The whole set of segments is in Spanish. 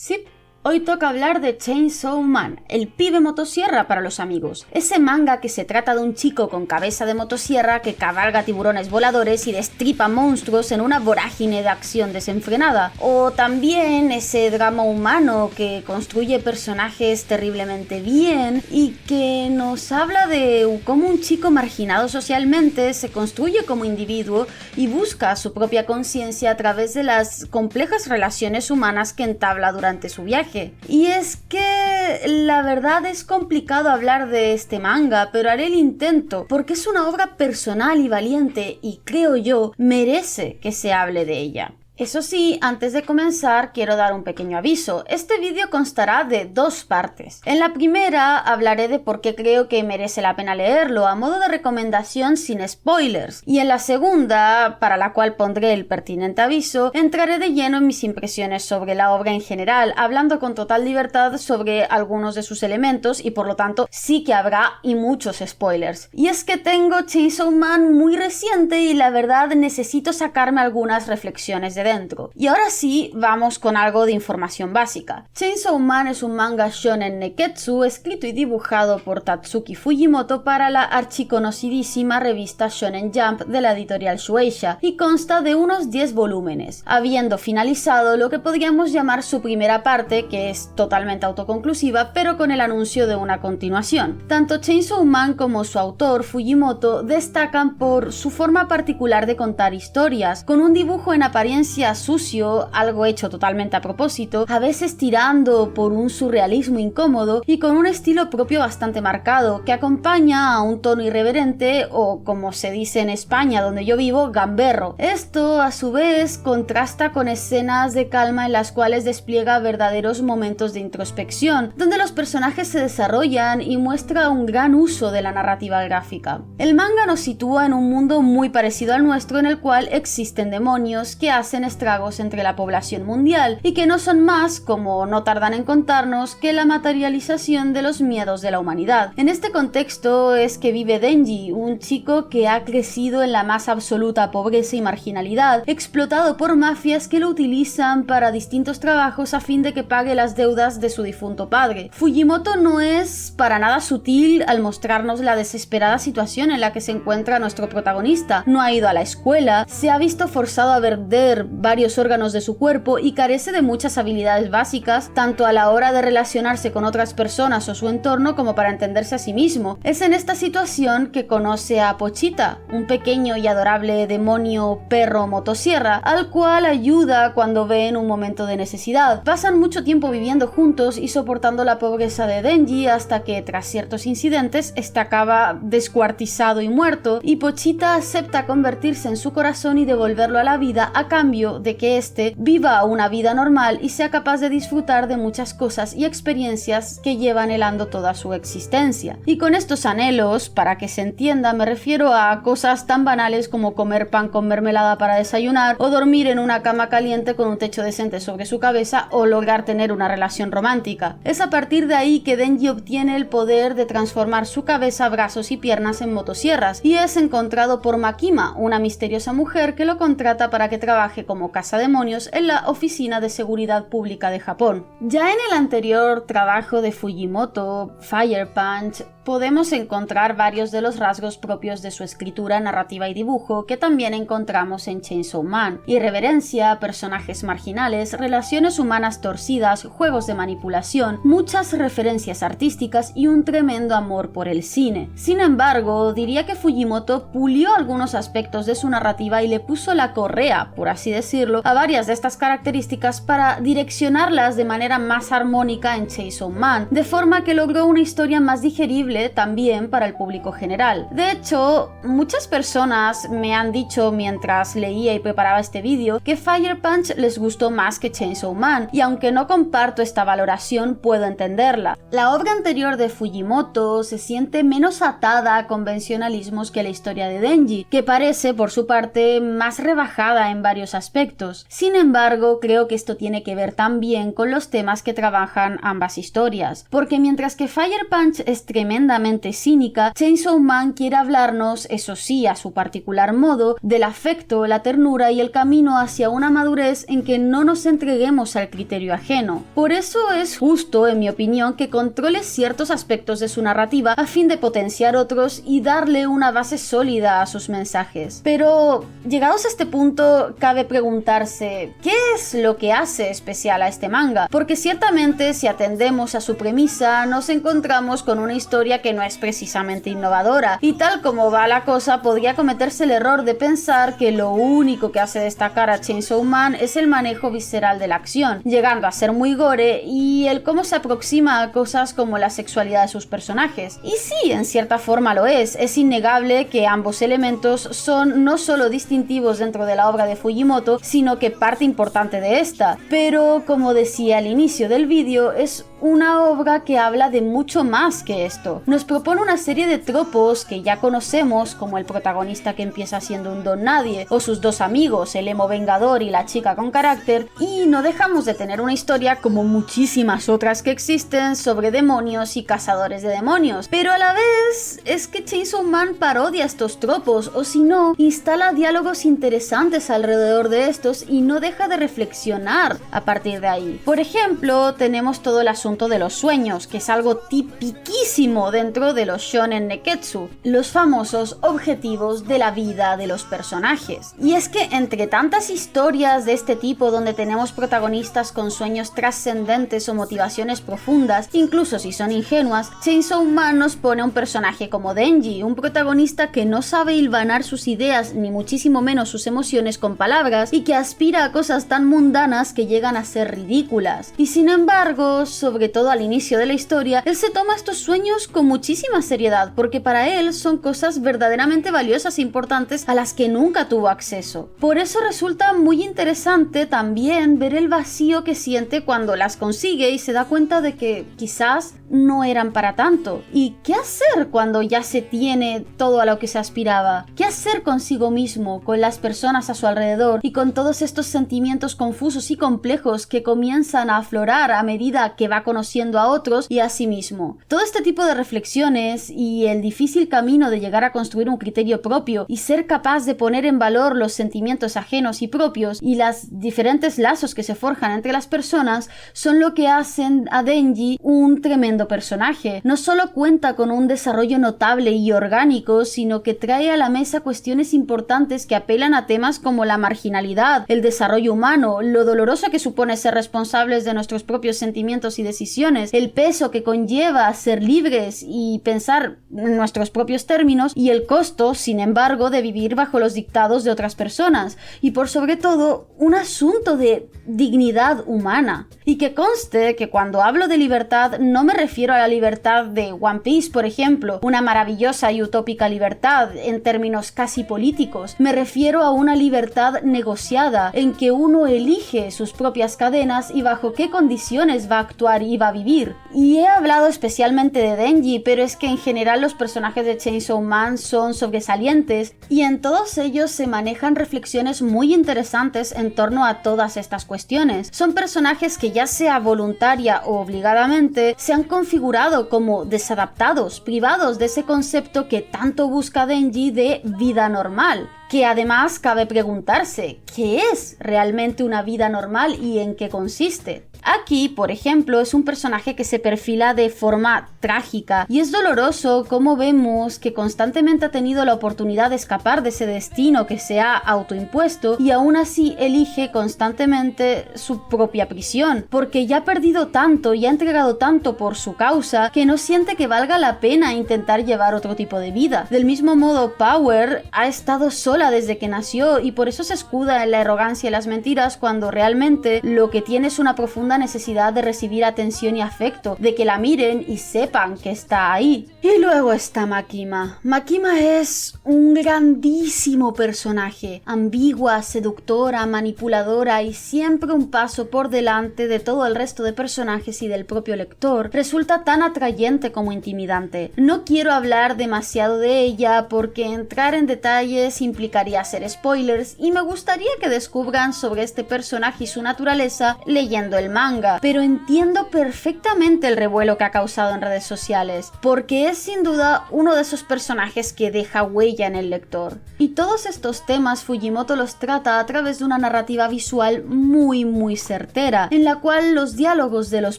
Sí, hoy toca hablar de Chainsaw Man, el pibe motosierra para los amigos. Ese manga que se trata de un chico con cabeza de motosierra que cabalga tiburones voladores y destripa monstruos en una vorágine de acción desenfrenada. O también ese drama humano que construye personajes terriblemente bien y que nos habla de cómo un chico marginado socialmente se construye como individuo y busca su propia conciencia a través de las complejas relaciones humanas que entabla durante su viaje. Y es que la verdad es complicado hablar de este manga, pero haré el intento, porque es una obra personal y valiente y creo yo merece que se hable de ella. Eso sí, antes de comenzar quiero dar un pequeño aviso. Este vídeo constará de dos partes. En la primera hablaré de por qué creo que merece la pena leerlo a modo de recomendación sin spoilers. Y en la segunda, para la cual pondré el pertinente aviso, entraré de lleno en mis impresiones sobre la obra en general, hablando con total libertad sobre algunos de sus elementos y por lo tanto sí que habrá y muchos spoilers. Y es que tengo Chainsaw Man muy reciente y la verdad necesito sacarme algunas reflexiones de dentro. Y ahora sí, vamos con algo de información básica. Chainsaw Man es un manga shonen neketsu escrito y dibujado por Tatsuki Fujimoto para la archiconocidísima revista Shonen Jump de la editorial Shueisha y consta de unos 10 volúmenes, habiendo finalizado lo que podríamos llamar su primera parte, que es totalmente autoconclusiva, pero con el anuncio de una continuación. Tanto Chainsaw Man como su autor, Fujimoto, destacan por su forma particular de contar historias, con un dibujo en apariencia sucio, algo hecho totalmente a propósito, a veces tirando por un surrealismo incómodo y con un estilo propio bastante marcado, que acompaña a un tono irreverente o, como se dice en España donde yo vivo, gamberro. Esto, a su vez, contrasta con escenas de calma en las cuales despliega verdaderos momentos de introspección, donde los personajes se desarrollan y muestra un gran uso de la narrativa gráfica. El manga nos sitúa en un mundo muy parecido al nuestro en el cual existen demonios que hacen estragos entre la población mundial y que no son más, como no tardan en contarnos, que la materialización de los miedos de la humanidad. En este contexto es que vive Denji, un chico que ha crecido en la más absoluta pobreza y marginalidad, explotado por mafias que lo utilizan para distintos trabajos a fin de que pague las deudas de su difunto padre. Fujimoto no es para nada sutil al mostrarnos la desesperada situación en la que se encuentra nuestro protagonista. No ha ido a la escuela, se ha visto forzado a perder varios órganos de su cuerpo y carece de muchas habilidades básicas, tanto a la hora de relacionarse con otras personas o su entorno como para entenderse a sí mismo. Es en esta situación que conoce a Pochita, un pequeño y adorable demonio perro motosierra, al cual ayuda cuando ve en un momento de necesidad. Pasan mucho tiempo viviendo juntos y soportando la pobreza de Denji hasta que, tras ciertos incidentes, este acaba descuartizado y muerto, y Pochita acepta convertirse en su corazón y devolverlo a la vida a cambio de que éste viva una vida normal y sea capaz de disfrutar de muchas cosas y experiencias que lleva anhelando toda su existencia. Y con estos anhelos, para que se entienda, me refiero a cosas tan banales como comer pan con mermelada para desayunar, o dormir en una cama caliente con un techo decente sobre su cabeza, o lograr tener una relación romántica. Es a partir de ahí que Denji obtiene el poder de transformar su cabeza, brazos y piernas en motosierras, y es encontrado por Makima, una misteriosa mujer que lo contrata para que trabaje como cazademonios en la Oficina de Seguridad Pública de Japón. Ya en el anterior trabajo de Fujimoto, Fire Punch, podemos encontrar varios de los rasgos propios de su escritura, narrativa y dibujo que también encontramos en Chainsaw Man: irreverencia, personajes marginales, relaciones humanas torcidas, juegos de manipulación, muchas referencias artísticas y un tremendo amor por el cine. Sin embargo, diría que Fujimoto pulió algunos aspectos de su narrativa y le puso la correa, por así decirlo, a varias de estas características para direccionarlas de manera más armónica en Chainsaw Man, de forma que logró una historia más digerible también para el público general. De hecho, muchas personas me han dicho mientras leía y preparaba este vídeo que Fire Punch les gustó más que Chainsaw Man, y aunque no comparto esta valoración, puedo entenderla. La obra anterior de Fujimoto se siente menos atada a convencionalismos que la historia de Denji, que parece, por su parte, más rebajada en varios aspectos. Sin embargo, creo que esto tiene que ver también con los temas que trabajan ambas historias, porque mientras que Fire Punch es tremenda tremendamente cínica, Chainsaw Man quiere hablarnos, eso sí, a su particular modo, del afecto, la ternura y el camino hacia una madurez en que no nos entreguemos al criterio ajeno. Por eso es justo, en mi opinión, que controle ciertos aspectos de su narrativa a fin de potenciar otros y darle una base sólida a sus mensajes. Pero, llegados a este punto, cabe preguntarse, ¿qué es lo que hace especial a este manga? Porque ciertamente, si atendemos a su premisa, nos encontramos con una historia que no es precisamente innovadora, y tal como va la cosa, podría cometerse el error de pensar que lo único que hace destacar a Chainsaw Man es el manejo visceral de la acción, llegando a ser muy gore, y el cómo se aproxima a cosas como la sexualidad de sus personajes. Y sí, en cierta forma lo es innegable que ambos elementos son no solo distintivos dentro de la obra de Fujimoto, sino que parte importante de esta, pero como decía al inicio del vídeo, es una obra que habla de mucho más que esto. Nos propone una serie de tropos que ya conocemos, como el protagonista que empieza siendo un don nadie, o sus dos amigos, el emo vengador y la chica con carácter, y no dejamos de tener una historia como muchísimas otras que existen sobre demonios y cazadores de demonios, pero a la vez es que Chainsaw Man parodia estos tropos, o si no, instala diálogos interesantes alrededor de estos y no deja de reflexionar a partir de ahí. Por ejemplo, tenemos todo el asunto de los sueños, que es algo tipiquísimo dentro de los shonen neketsu, los famosos objetivos de la vida de los personajes. Y es que entre tantas historias de este tipo donde tenemos protagonistas con sueños trascendentes o motivaciones profundas, incluso si son ingenuas, Chainsaw Man nos pone un personaje como Denji, un protagonista que no sabe hilvanar sus ideas ni muchísimo menos sus emociones con palabras y que aspira a cosas tan mundanas que llegan a ser ridículas. Y sin embargo, sobre todo al inicio de la historia, él se toma estos sueños con muchísima seriedad, porque para él son cosas verdaderamente valiosas e importantes a las que nunca tuvo acceso. Por eso resulta muy interesante también ver el vacío que siente cuando las consigue y se da cuenta de que quizás no eran para tanto. ¿Y qué hacer cuando ya se tiene todo a lo que se aspiraba? ¿Qué hacer consigo mismo, con las personas a su alrededor y con todos estos sentimientos confusos y complejos que comienzan a aflorar a medida que va conociendo a otros y a sí mismo? Todo este tipo de reflexiones y el difícil camino de llegar a construir un criterio propio y ser capaz de poner en valor los sentimientos ajenos y propios y las diferentes lazos que se forjan entre las personas son lo que hacen a Denji un tremendo personaje. No solo cuenta con un desarrollo notable y orgánico, sino que trae a la mesa cuestiones importantes que apelan a temas como la marginalidad, el desarrollo humano, lo doloroso que supone ser responsables de nuestros propios sentimientos y decisiones, el peso que conlleva ser libres y pensar en nuestros propios términos y el costo, sin embargo, de vivir bajo los dictados de otras personas, y por sobre todo, un asunto de dignidad humana. Y que conste que cuando hablo de libertad no me refiero a la libertad de One Piece, por ejemplo, una maravillosa y utópica libertad en términos casi políticos. Me refiero a una libertad negociada, en que uno elige sus propias cadenas y bajo qué condiciones va a actuar y va a vivir. Y he hablado especialmente de Denji, pero es que en general los personajes de Chainsaw Man son sobresalientes y en todos ellos se manejan reflexiones muy interesantes en torno a todas estas cuestiones. Son personajes que ya sea voluntaria o obligadamente se han configurado como desadaptados, privados de ese concepto que tanto busca Denji de vida normal. Que además cabe preguntarse, ¿qué es realmente una vida normal y en qué consiste? Aquí, por ejemplo, es un personaje que se perfila de forma trágica y es doloroso como vemos que constantemente ha tenido la oportunidad de escapar de ese destino que se ha autoimpuesto y aún así elige constantemente su propia prisión, porque ya ha perdido tanto y ha entregado tanto por su causa que no siente que valga la pena intentar llevar otro tipo de vida. Del mismo modo, Power ha estado sola desde que nació y por eso se escuda en la arrogancia y las mentiras cuando realmente lo que tiene es una profunda necesidad de recibir atención y afecto, de que la miren y sepan que está ahí. Y luego está Makima. Makima es un grandísimo personaje, ambigua, seductora, manipuladora y siempre un paso por delante de todo el resto de personajes y del propio lector. Resulta tan atrayente como intimidante. No quiero hablar demasiado de ella porque entrar en detalles implica implicaría hacer spoilers y me gustaría que descubran sobre este personaje y su naturaleza leyendo el manga, pero entiendo perfectamente el revuelo que ha causado en redes sociales, porque es sin duda uno de esos personajes que deja huella en el lector. Y todos estos temas Fujimoto los trata a través de una narrativa visual muy certera, en la cual los diálogos de los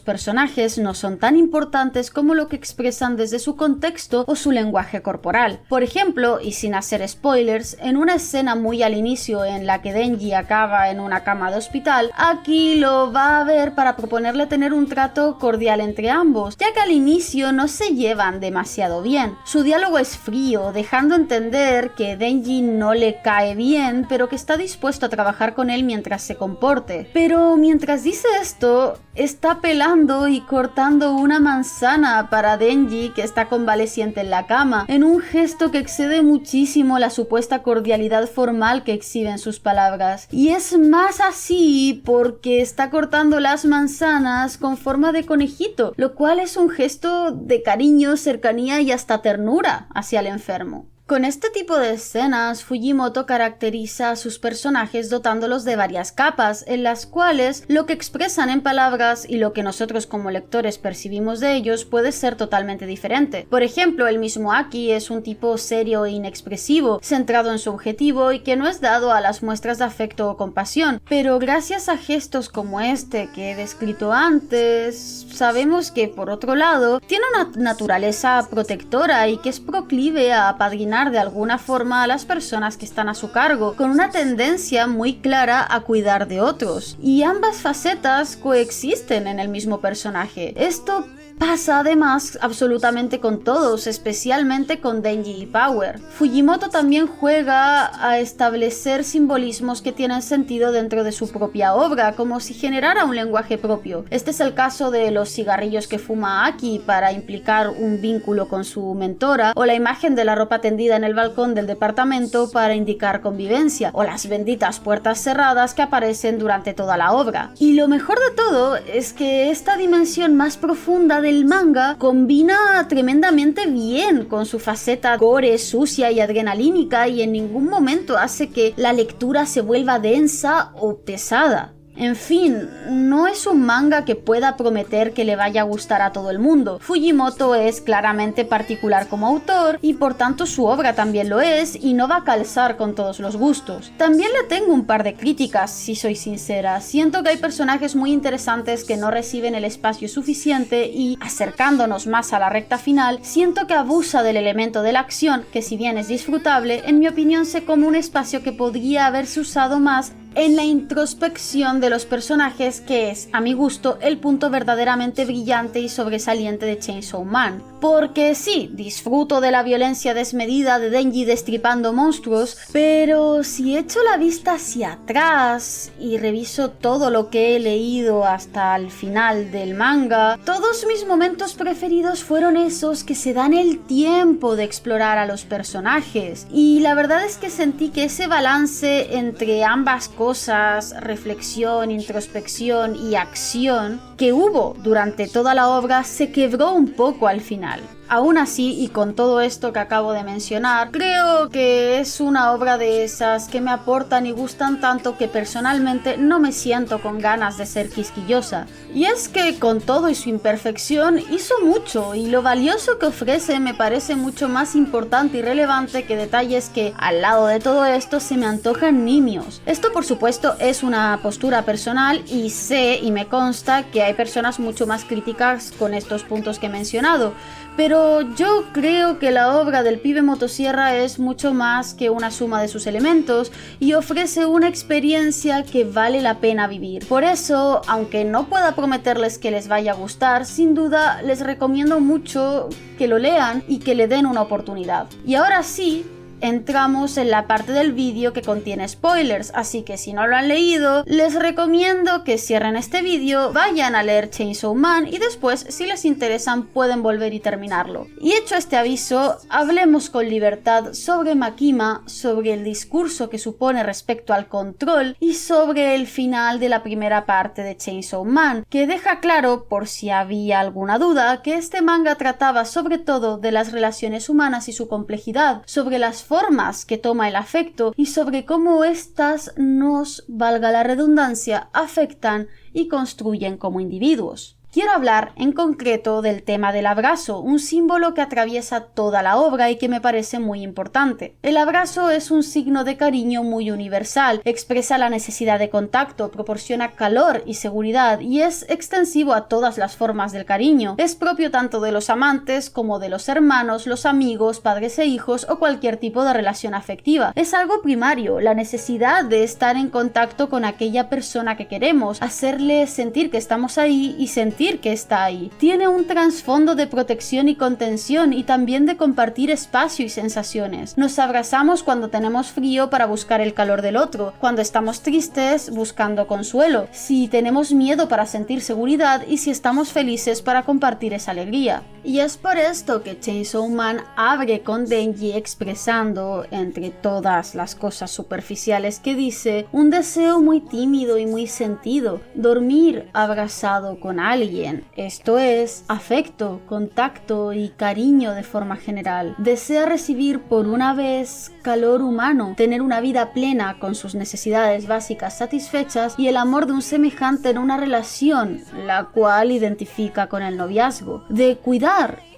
personajes no son tan importantes como lo que expresan desde su contexto o su lenguaje corporal. Por ejemplo, y sin hacer spoilers, en una escena muy al inicio en la que Denji acaba en una cama de hospital, Aki lo va a ver para proponerle tener un trato cordial entre ambos, ya que al inicio no se llevan demasiado bien. Su diálogo es frío, dejando entender que Denji no le cae bien, pero que está dispuesto a trabajar con él mientras se comporte. Pero mientras dice esto, está pelando y cortando una manzana para Denji, que está convaleciente en la cama, en un gesto que excede muchísimo la supuesta cordialidad formal que exhiben sus palabras. Y es más así porque está cortando las manzanas con forma de conejito, lo cual es un gesto de cariño, cercanía y hasta ternura hacia el enfermo. Con este tipo de escenas, Fujimoto caracteriza a sus personajes dotándolos de varias capas, en las cuales lo que expresan en palabras y lo que nosotros como lectores percibimos de ellos puede ser totalmente diferente. Por ejemplo, el mismo Aki es un tipo serio e inexpresivo, centrado en su objetivo y que no es dado a las muestras de afecto o compasión, pero gracias a gestos como este que he descrito antes, sabemos que por otro lado tiene una naturaleza protectora y que es proclive a apadrinar de alguna forma a las personas que están a su cargo, con una tendencia muy clara a cuidar de otros. Y ambas facetas coexisten en el mismo personaje. Esto pasa además absolutamente con todos, especialmente con Denji y Power. Fujimoto también juega a establecer simbolismos que tienen sentido dentro de su propia obra, como si generara un lenguaje propio. Este es el caso de los cigarrillos que fuma Aki para implicar un vínculo con su mentora, o la imagen de la ropa tendida en el balcón del departamento para indicar convivencia, o las benditas puertas cerradas que aparecen durante toda la obra. Y lo mejor de todo es que esta dimensión más profunda del manga combina tremendamente bien con su faceta gore, sucia y adrenalínica, y en ningún momento hace que la lectura se vuelva densa o pesada. En fin, no es un manga que pueda prometer que le vaya a gustar a todo el mundo. Fujimoto es claramente particular como autor y por tanto su obra también lo es y no va a calzar con todos los gustos. También le tengo un par de críticas, si soy sincera. Siento que hay personajes muy interesantes que no reciben el espacio suficiente y, acercándonos más a la recta final, siento que abusa del elemento de la acción, que si bien es disfrutable, en mi opinión se come un espacio que podría haberse usado más en la introspección de los personajes, que es, a mi gusto, el punto verdaderamente brillante y sobresaliente de Chainsaw Man. Porque sí, disfruto de la violencia desmedida de Denji destripando monstruos, pero si echo la vista hacia atrás y reviso todo lo que he leído hasta el final del manga, todos mis momentos preferidos fueron esos que se dan el tiempo de explorar a los personajes. Y la verdad es que sentí que ese balance entre ambas cosas, reflexión, introspección y acción, que hubo durante toda la obra, se quebró un poco al final. Aún así, y con todo esto que acabo de mencionar, creo que es una obra de esas que me aportan y gustan tanto que personalmente no me siento con ganas de ser quisquillosa. Y es que con todo y su imperfección hizo mucho, y lo valioso que ofrece me parece mucho más importante y relevante que detalles que, al lado de todo esto, se me antojan nimios. Esto por supuesto es una postura personal y sé y me consta que hay personas mucho más críticas con estos puntos que he mencionado, pero yo creo que la obra del pibe motosierra es mucho más que una suma de sus elementos y ofrece una experiencia que vale la pena vivir. Por eso, aunque no pueda prometerles que les vaya a gustar, sin duda les recomiendo mucho que lo lean y que le den una oportunidad. Y ahora sí, entramos en la parte del vídeo que contiene spoilers, así que si no lo han leído, les recomiendo que cierren este vídeo, vayan a leer Chainsaw Man y después, si les interesan, pueden volver y terminarlo. Y hecho este aviso, hablemos con libertad sobre Makima, sobre el discurso que supone respecto al control y sobre el final de la primera parte de Chainsaw Man, que deja claro, por si había alguna duda, que este manga trataba sobre todo de las relaciones humanas y su complejidad, sobre las formas que toma el afecto y sobre cómo éstas nos, valga la redundancia, afectan y construyen como individuos. Quiero hablar en concreto del tema del abrazo, un símbolo que atraviesa toda la obra y que me parece muy importante. El abrazo es un signo de cariño muy universal, expresa la necesidad de contacto, proporciona calor y seguridad y es extensivo a todas las formas del cariño. Es propio tanto de los amantes como de los hermanos, los amigos, padres e hijos o cualquier tipo de relación afectiva. Es algo primario, la necesidad de estar en contacto con aquella persona que queremos, hacerle sentir que estamos ahí y sentir que está ahí. Tiene un trasfondo de protección y contención y también de compartir espacio y sensaciones. Nos abrazamos cuando tenemos frío para buscar el calor del otro, cuando estamos tristes buscando consuelo, si tenemos miedo para sentir seguridad y si estamos felices para compartir esa alegría. Y es por esto que Chainsaw Man abre con Denji expresando, entre todas las cosas superficiales que dice, un deseo muy tímido y muy sentido, dormir abrazado con alguien. Esto es afecto, contacto y cariño de forma general. Desea recibir por una vez calor humano, tener una vida plena con sus necesidades básicas satisfechas y el amor de un semejante en una relación, la cual identifica con el noviazgo, de cuidar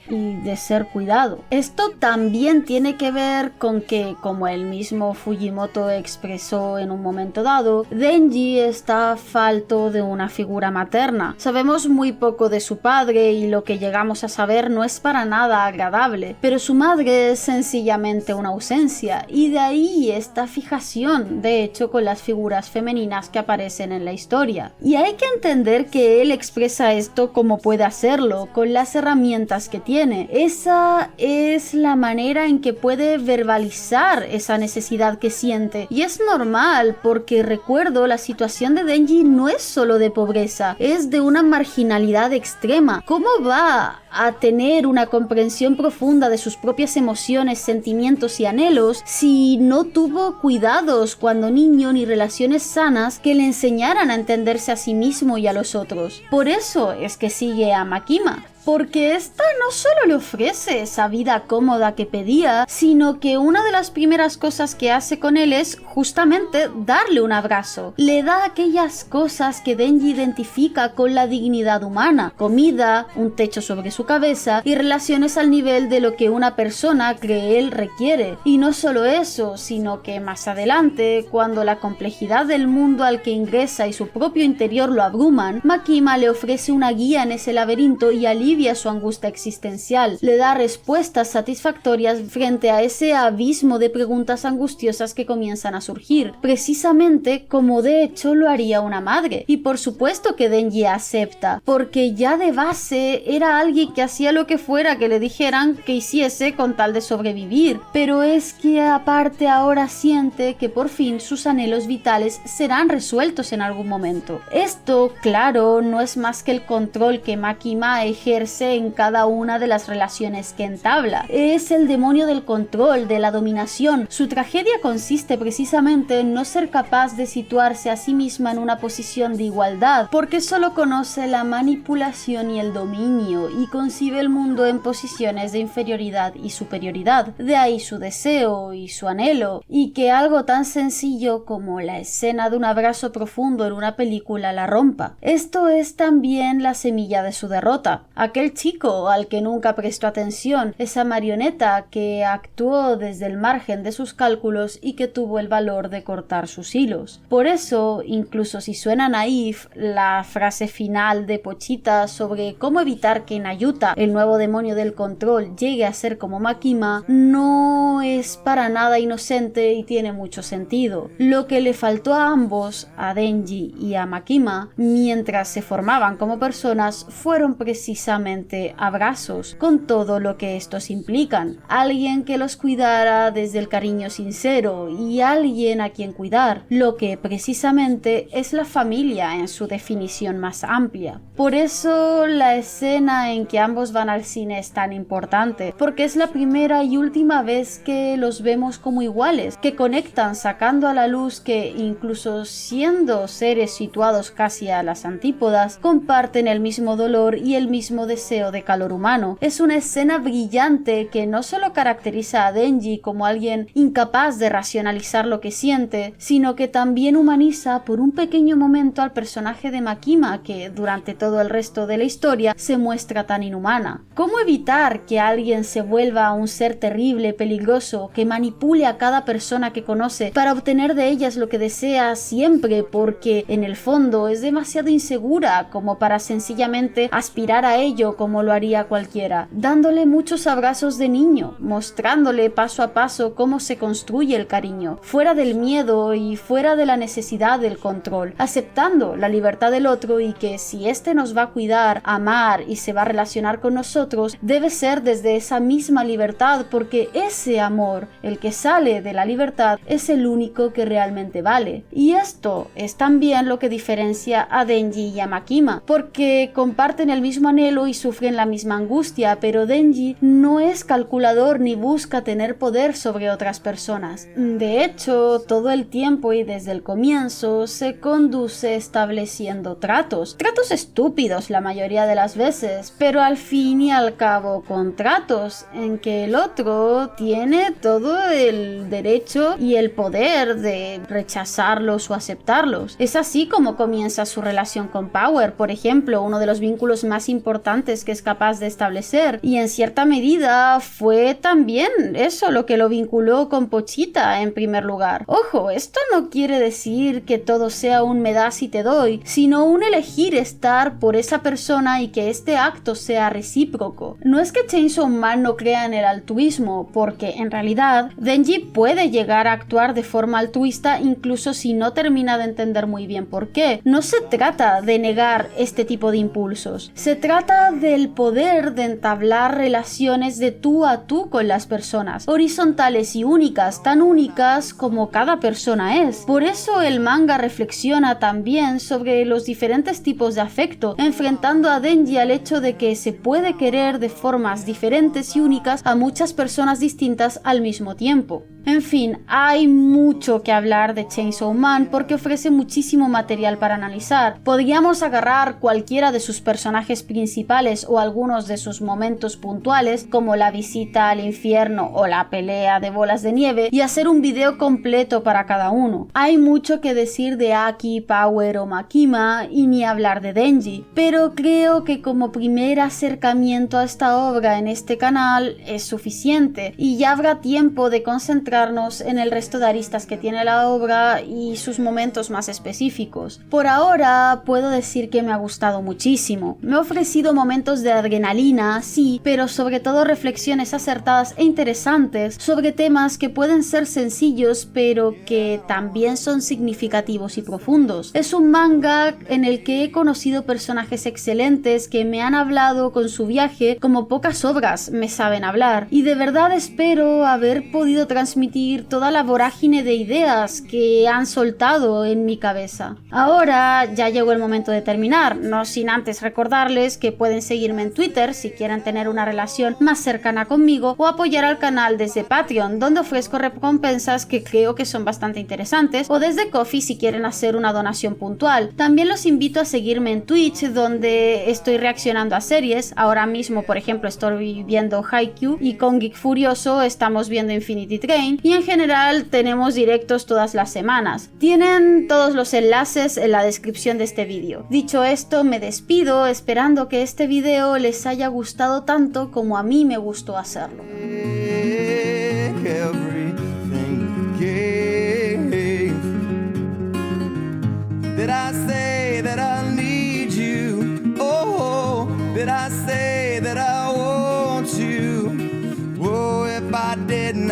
y de ser cuidado. Esto también tiene que ver con que, como el mismo Fujimoto expresó en un momento dado, Denji está falto de una figura materna. Sabemos muy poco de su padre y lo que llegamos a saber no es para nada agradable, pero su madre es sencillamente una ausencia y de ahí esta fijación, de hecho, con las figuras femeninas que aparecen en la historia. Y hay que entender que él expresa esto como puede hacerlo, con las herramientas que tiene. Esa es la manera en que puede verbalizar esa necesidad que siente. Y es normal, porque recuerdo, la situación de Denji no es solo de pobreza, es de una marginalidad extrema. ¿Cómo va a tener una comprensión profunda de sus propias emociones, sentimientos y anhelos si no tuvo cuidados cuando niño ni relaciones sanas que le enseñaran a entenderse a sí mismo y a los otros? Por eso es que sigue a Makima, porque esta no solo le ofrece esa vida cómoda que pedía, sino que una de las primeras cosas que hace con él es justamente darle un abrazo. Le da aquellas cosas que Denji identifica con la dignidad humana: comida, un techo sobre su cabeza y relaciones al nivel de lo que una persona cree él requiere. Y no solo eso, sino que más adelante, cuando la complejidad del mundo al que ingresa y su propio interior lo abruman, Makima le ofrece una guía en ese laberinto y alivia su angustia existencial, le da respuestas satisfactorias frente a ese abismo de preguntas angustiosas que comienzan a surgir, precisamente como de hecho lo haría una madre. Y por supuesto que Denji acepta, porque ya de base era alguien que hacía lo que fuera que le dijeran que hiciese con tal de sobrevivir, pero es que aparte ahora siente que por fin sus anhelos vitales serán resueltos en algún momento. Esto, claro, no es más que el control que Makima ejerce en cada una de las relaciones que entabla. Es el demonio del control, de la dominación. Su tragedia consiste precisamente en no ser capaz de situarse a sí misma en una posición de igualdad, porque solo conoce la manipulación y el dominio, y concibe el mundo en posiciones de inferioridad y superioridad. De ahí su deseo y su anhelo, y que algo tan sencillo como la escena de un abrazo profundo en una película la rompa. Esto es también la semilla de su derrota. Aquel chico al que nunca prestó atención, esa marioneta que actuó desde el margen de sus cálculos y que tuvo el valor de cortar sus hilos. Por eso, incluso si suena naif, la frase final de Pochita sobre cómo evitar que Nayuta, el nuevo demonio del control, llegue a ser como Makima, no es para nada inocente y tiene mucho sentido. Lo que le faltó a ambos, a Denji y a Makima, mientras se formaban como personas, fueron precisamente abrazos, con todo lo que estos implican. Alguien que los cuidara desde el cariño sincero y alguien a quien cuidar, lo que precisamente es la familia en su definición más amplia. Por eso la escena en que ambos van al cine es tan importante, porque es la primera y última vez que los vemos como iguales, que conectan, sacando a la luz que, incluso siendo seres situados casi a las antípodas, comparten el mismo dolor y el mismo deseo de calor humano. Es una escena brillante que no solo caracteriza a Denji como alguien incapaz de racionalizar lo que siente, sino que también humaniza por un pequeño momento al personaje de Makima, que durante todo el resto de la historia se muestra tan inhumana. ¿Cómo evitar que alguien se vuelva un ser terrible, peligroso, que manipule a cada persona que conoce para obtener de ellas lo que desea siempre, porque en el fondo es demasiado insegura como para sencillamente aspirar a ello como lo haría cualquiera? Dándole muchos abrazos de niño, mostrándole paso a paso cómo se construye el cariño, fuera del miedo y fuera de la necesidad del control, aceptando la libertad del otro y que si éste nos va a cuidar, amar y se va a relacionar con nosotros, debe ser desde esa misma libertad, porque ese amor, el que sale de la libertad, es el único que realmente vale. Y esto es también lo que diferencia a Denji y a Makima, porque comparten el mismo anhelo y sufren la misma angustia, pero Denji no es calculador ni busca tener poder sobre otras personas. De hecho, todo el tiempo y desde el comienzo se conduce estableciendo tratos estúpidos la mayoría de las veces, pero al fin y al cabo contratos en que el otro tiene todo el derecho y el poder de rechazarlos o aceptarlos. Es así como comienza su relación con Power, por ejemplo, uno de los vínculos más importantes que es capaz de establecer, y en cierta medida fue también eso lo que lo vinculó con Pochita en primer lugar. Ojo, esto no quiere decir que todo sea un me das y te doy, sino un elegir estar por esa persona y que este acto sea recíproco. No es que Chainsaw Man no crea en el altruismo, porque en realidad Denji puede llegar a actuar de forma altruista incluso si no termina de entender muy bien por qué. No se trata de negar este tipo de impulsos, se trata del poder de entablar relaciones de tú a tú con las personas, horizontales y únicas, tan únicas como cada persona es. Por eso el manga reflexiona también sobre los diferentes tipos de afecto, enfrentando a Denji al hecho de que se puede querer de formas diferentes y únicas a muchas personas distintas al mismo tiempo. En fin, hay mucho que hablar de Chainsaw Man porque ofrece muchísimo material para analizar. Podríamos agarrar cualquiera de sus personajes principales o algunos de sus momentos puntuales, como la visita al infierno o la pelea de bolas de nieve, y hacer un video completo para cada uno. Hay mucho que decir de Aki, Power o Makima, y ni hablar de Denji, pero creo que como primer acercamiento a esta obra en este canal es suficiente, y ya habrá tiempo de concentrarnos en el resto de aristas que tiene la obra y sus momentos más específicos. Por ahora puedo decir que me ha gustado muchísimo. Me ha ofrecido momentos de adrenalina, sí, pero sobre todo reflexiones acertadas e interesantes sobre temas que pueden ser sencillos pero que también son significativos y profundos. Es un manga en el que he conocido personajes excelentes que me han hablado con su viaje como pocas obras me saben hablar, y de verdad espero haber podido transmitir toda la vorágine de ideas que han soltado en mi cabeza. Ahora ya llegó el momento de terminar, no sin antes recordarles que pueden seguirme en Twitter si quieren tener una relación más cercana conmigo, o apoyar al canal desde Patreon, donde ofrezco recompensas que creo que son bastante interesantes, o desde Ko-fi si quieren hacer una donación puntual. También los invito a seguirme en Twitch, donde estoy reaccionando a series. Ahora mismo, por ejemplo, estoy viendo Haikyuu, y con Geek Furioso estamos viendo Infinity Train, y en general tenemos directos todas las semanas. Tienen todos los enlaces en la descripción de este vídeo. Dicho esto, me despido esperando que este video les haya gustado tanto como a mí me gustó hacerlo.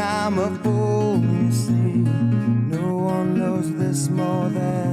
I'm a fool, you see. No one knows this more than